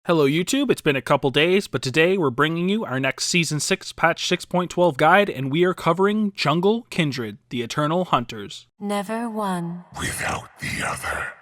Hello YouTube, it's been a couple days, but today we're bringing you our next Season 6 Patch 6.12 guide, and we are covering Jungle Kindred, the Eternal Hunters. Never one without the other.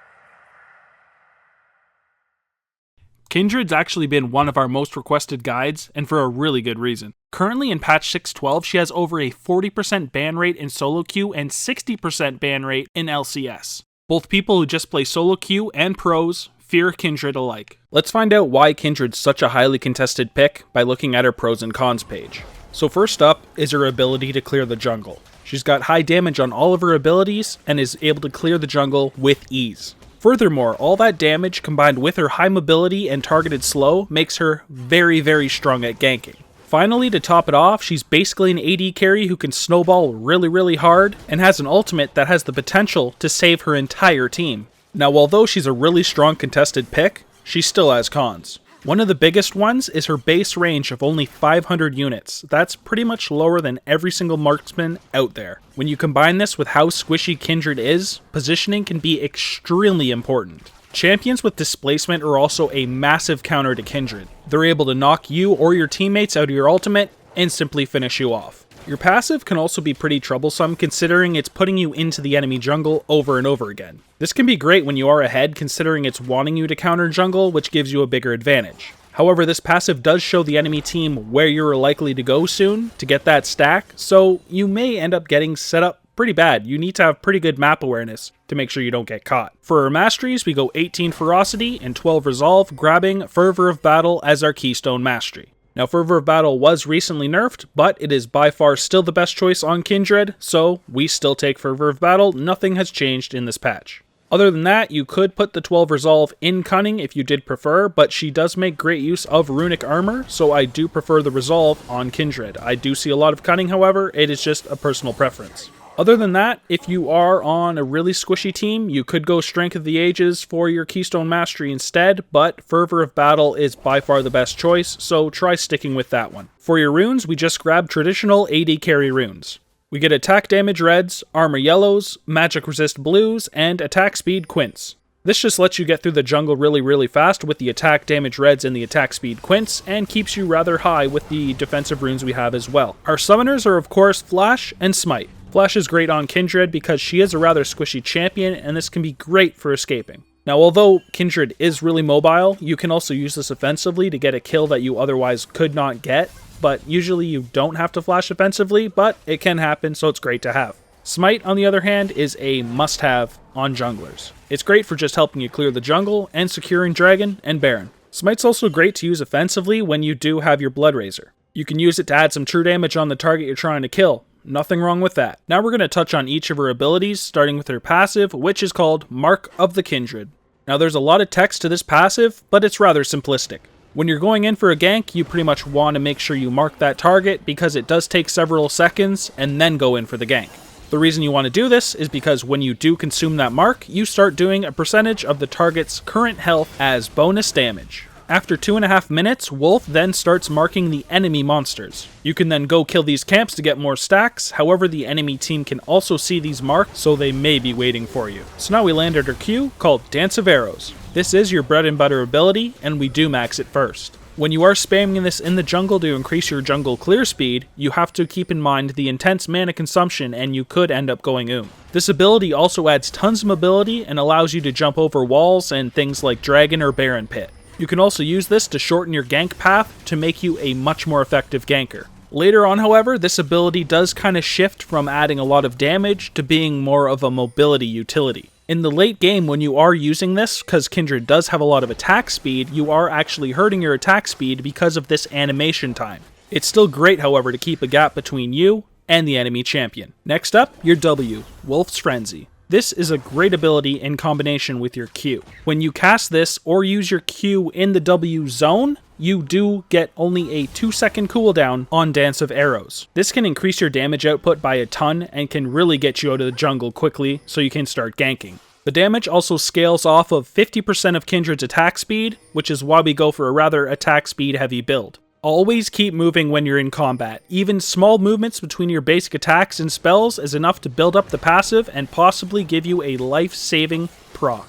Kindred's actually been one of our most requested guides, and for a really good reason. Currently in Patch 6.12, she has over a 40% ban rate in solo queue and 60% ban rate in LCS. Both people who just play solo queue and pros fear Kindred alike. Let's find out why Kindred's such a highly contested pick by looking at her pros and cons page. So first up is her ability to clear the jungle. She's got high damage on all of her abilities and is able to clear the jungle with ease. Furthermore, all that damage combined with her high mobility and targeted slow makes her very strong at ganking. Finally, to top it off, she's basically an AD carry who can snowball really hard and has an ultimate that has the potential to save her entire team. Now, although she's a really strong contested pick, she still has cons. One of the biggest ones is her base range of only 500 units. That's pretty much lower than every single marksman out there. When you combine this with how squishy Kindred is, positioning can be extremely important. Champions with displacement are also a massive counter to Kindred. They're able to knock you or your teammates out of your ultimate and simply finish you off. Your passive can also be pretty troublesome considering it's putting you into the enemy jungle over and over again. This can be great when you are ahead considering it's wanting you to counter jungle, which gives you a bigger advantage. However, this passive does show the enemy team where you're likely to go soon to get that stack, so you may end up getting set up pretty bad. You need to have pretty good map awareness to make sure you don't get caught. For our masteries, we go 18 Ferocity and 12 Resolve, grabbing Fervor of Battle as our keystone mastery. Now, Fervor of Battle was recently nerfed, but it is by far still the best choice on Kindred, so we still take Fervor of Battle. Nothing has changed in this patch. Other than that, you could put the 12 Resolve in Cunning if you did prefer, but she does make great use of Runic Armor, so I do prefer the Resolve on Kindred. I do see a lot of Cunning, however, it is just a personal preference. Other than that, if you are on a really squishy team, you could go Strength of the Ages for your Keystone Mastery instead, but Fervor of Battle is by far the best choice, so try sticking with that one. For your runes, we just grab traditional AD carry runes. We get attack damage reds, armor yellows, magic resist blues, and attack speed quints. This just lets you get through the jungle really fast with the attack damage reds and the attack speed quints, and keeps you rather high with the defensive runes we have as well. Our summoners are of course Flash and Smite. Flash is great on Kindred because she is a rather squishy champion, and this can be great for escaping. Now, although Kindred is really mobile, you can also use this offensively to get a kill that you otherwise could not get, but usually you don't have to flash offensively, but it can happen, so it's great to have. Smite, on the other hand, is a must-have on junglers. It's great for just helping you clear the jungle and securing Dragon and Baron. Smite's also great to use offensively when you do have your Blood Razor. You can use it to add some true damage on the target you're trying to kill. Nothing wrong with that. Now we're going to touch on each of her abilities, starting with her passive, which is called Mark of the Kindred. Now there's a lot of text to this passive, but it's rather simplistic. When you're going in for a gank, you pretty much want to make sure you mark that target because it does take several seconds and then go in for the gank. The reason you want to do this is because when you do consume that mark, you start doing a percentage of the target's current health as bonus damage. After 2.5 minutes, Wolf then starts marking the enemy monsters. You can then go kill these camps to get more stacks, however the enemy team can also see these marked, so they may be waiting for you. So now we land at our Q, called Dance of Arrows. This is your bread and butter ability, and we do max it first. When you are spamming this in the jungle to increase your jungle clear speed, you have to keep in mind the intense mana consumption and you could end up going This ability also adds tons of mobility and allows you to jump over walls and things like Dragon or Baron Pit. You can also use this to shorten your gank path to make you a much more effective ganker. Later on, however, this ability does kind of shift from adding a lot of damage to being more of a mobility utility. In the late game, when you are using this, because Kindred does have a lot of attack speed, you are actually hurting your attack speed because of this animation time. It's still great, however, to keep a gap between you and the enemy champion. Next up, your W, Wolf's Frenzy. This is a great ability in combination with your Q. When you cast this or use your Q in the W zone, you do get only a 2-second cooldown on Dance of Arrows. This can increase your damage output by a ton and can really get you out of the jungle quickly so you can start ganking. The damage also scales off of 50% of Kindred's attack speed, which is why we go for a rather attack speed heavy build. Always keep moving when you're in combat. Even small movements between your basic attacks and spells is enough to build up the passive and possibly give you a life-saving proc.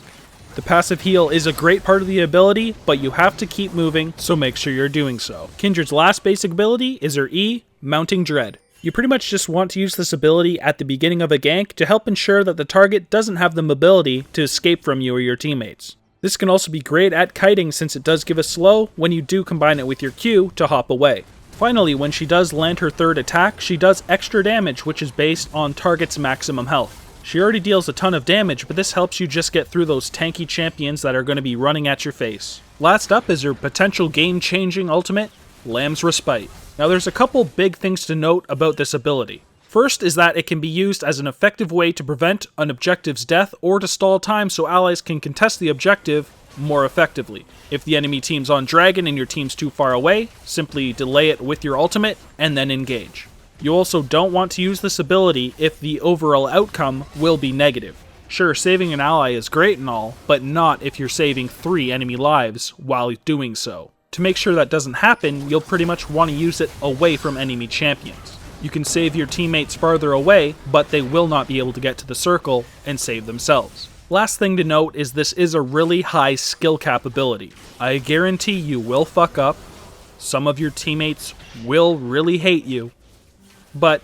The passive heal is a great part of the ability, but you have to keep moving, so make sure you're doing so. Kindred's last basic ability is her E, Mounting Dread. You pretty much just want to use this ability at the beginning of a gank to help ensure that the target doesn't have the mobility to escape from you or your teammates. This can also be great at kiting since it does give a slow when you do combine it with your Q to hop away. Finally, when she does land her third attack, she does extra damage, which is based on target's maximum health. She already deals a ton of damage, but this helps you just get through those tanky champions that are going to be running at your face. Last up is her potential game-changing ultimate, Lamb's Respite. Now there's a couple big things to note about this ability. First is that it can be used as an effective way to prevent an objective's death or to stall time so allies can contest the objective more effectively. If the enemy team's on Dragon and your team's too far away, simply delay it with your ultimate and then engage. You also don't want to use this ability if the overall outcome will be negative. Sure, saving an ally is great and all, but not if you're saving 3 enemy lives while doing so. To make sure that doesn't happen, you'll pretty much want to use it away from enemy champions. You can save your teammates farther away, but they will not be able to get to the circle and save themselves. Last thing to note is this is a really high skill cap ability. I guarantee you will fuck up, some of your teammates will really hate you, but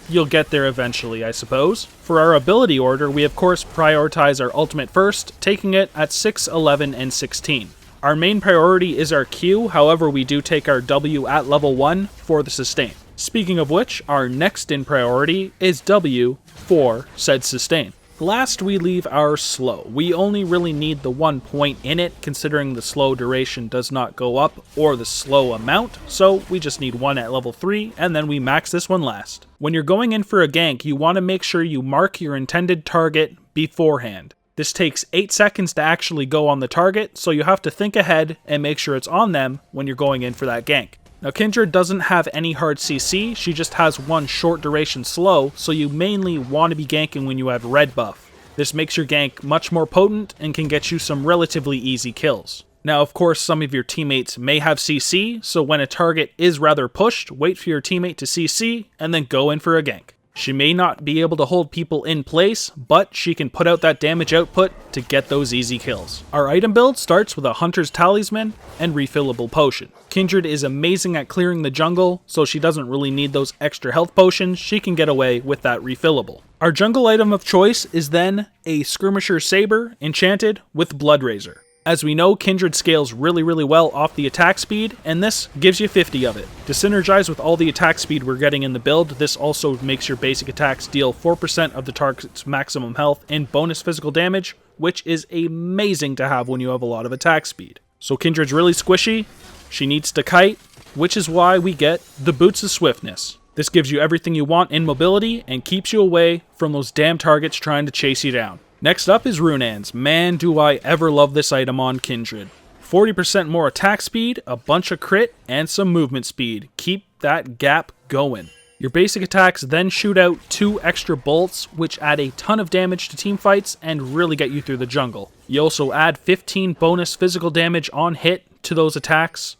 you'll get there eventually, I suppose. For our ability order, we of course prioritize our ultimate first, taking it at 6, 11, and 16. Our main priority is our Q, however we do take our W at level 1 for the sustain. Speaking of which, our next in priority is W for said sustain. Last, we leave our slow. We only really need the 1 point in it, considering the slow duration does not go up or the slow amount, so we just need 1 at level 3, and then we max this one last. When you're going in for a gank, you want to make sure you mark your intended target beforehand. This takes 8 seconds to actually go on the target, so you have to think ahead and make sure it's on them when you're going in for that gank. Now Kindred doesn't have any hard CC, she just has 1 short duration slow, so you mainly want to be ganking when you have red buff. This makes your gank much more potent and can get you some relatively easy kills. Now of course some of your teammates may have CC, so when a target is rather pushed, wait for your teammate to CC and then go in for a gank. She may not be able to hold people in place, but she can put out that damage output to get those easy kills. Our item build starts with a Hunter's Talisman and refillable potion. Kindred is amazing at clearing the jungle, so she doesn't really need those extra health potions, she can get away with that refillable. Our jungle item of choice is then a Skirmisher Saber enchanted with Blood Razor. As we know, Kindred scales really well off the attack speed, and this gives you 50 of it. To synergize with all the attack speed we're getting in the build, this also makes your basic attacks deal 4% of the target's maximum health and bonus physical damage, which is amazing to have when you have a lot of attack speed. So Kindred's really squishy, she needs to kite, which is why we get the Boots of Swiftness. This gives you everything you want in mobility and keeps you away from those damn targets trying to chase you down. Next up is Runaan's. Man, do I ever love this item on Kindred. 40% more attack speed, a bunch of crit, and some movement speed. Keep that gap going. Your basic attacks then shoot out 2 extra bolts, which add a ton of damage to teamfights and really get you through the jungle. You also add 15 bonus physical damage on hit to those attacks.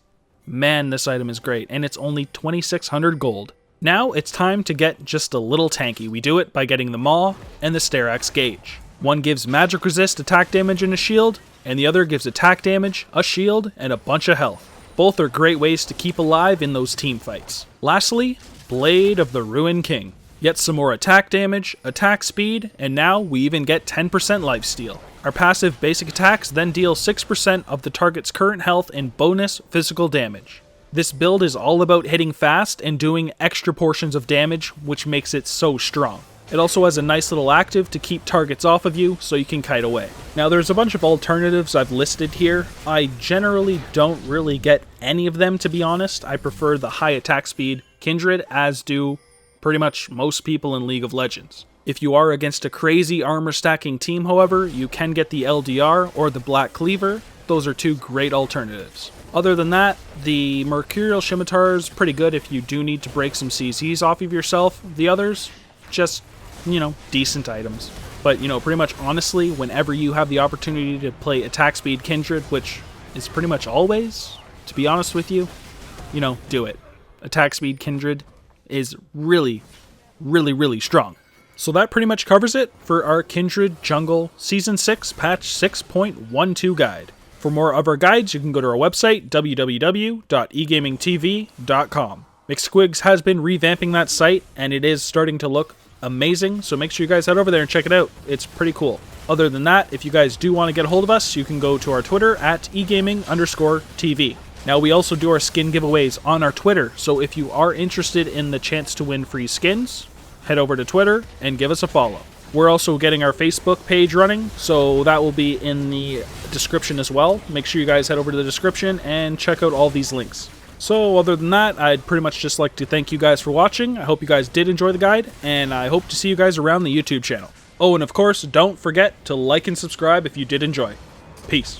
Man, this item is great, and it's only 2,600 gold. Now it's time to get just a little tanky. We do it by getting the Maw and the Sterax Gauge. One gives magic resist, attack damage, and a shield, and the other gives attack damage, a shield, and a bunch of health. Both are great ways to keep alive in those team fights. Lastly, Blade of the Ruin King. Get some more attack damage, attack speed, and now we even get 10% lifesteal. Our passive basic attacks then deal 6% of the target's current health and bonus physical damage. This build is all about hitting fast and doing extra portions of damage, which makes it so strong. It also has a nice little active to keep targets off of you so you can kite away. Now there's a bunch of alternatives I've listed here. I generally don't really get any of them, to be honest. I prefer the high attack speed Kindred, as do pretty much most people in League of Legends. If you are against a crazy armor stacking team, however, you can get the LDR or the Black Cleaver. Those are 2 great alternatives. Other than that, the Mercurial Scimitar is pretty good if you do need to break some CZs off of yourself. The others, just decent items. But, pretty much honestly, whenever you have the opportunity to play attack speed Kindred, which is pretty much always, to be honest with you, do it. Attack speed Kindred is really strong. So that pretty much covers it for our Kindred Jungle Season 6 Patch 6.12 guide. For more of our guides, you can go to our website, www.egamingtv.com. McSquigs has been revamping that site, and it is starting to look amazing, so make sure you guys head over there and check it out. It's pretty cool. Other than that, if you guys do want to get a hold of us, you can go to our Twitter at egaming_TV. Now, we also do our skin giveaways on our Twitter, so if you are interested in the chance to win free skins, head over to Twitter and give us a follow. We're also getting our Facebook page running, so that will be in the description as well. Make sure you guys head over to the description and check out all these links. So other than that, I'd pretty much just like to thank you guys for watching. I hope you guys did enjoy the guide, and I hope to see you guys around the YouTube channel. Oh, and of course, don't forget to like and subscribe if you did enjoy. Peace.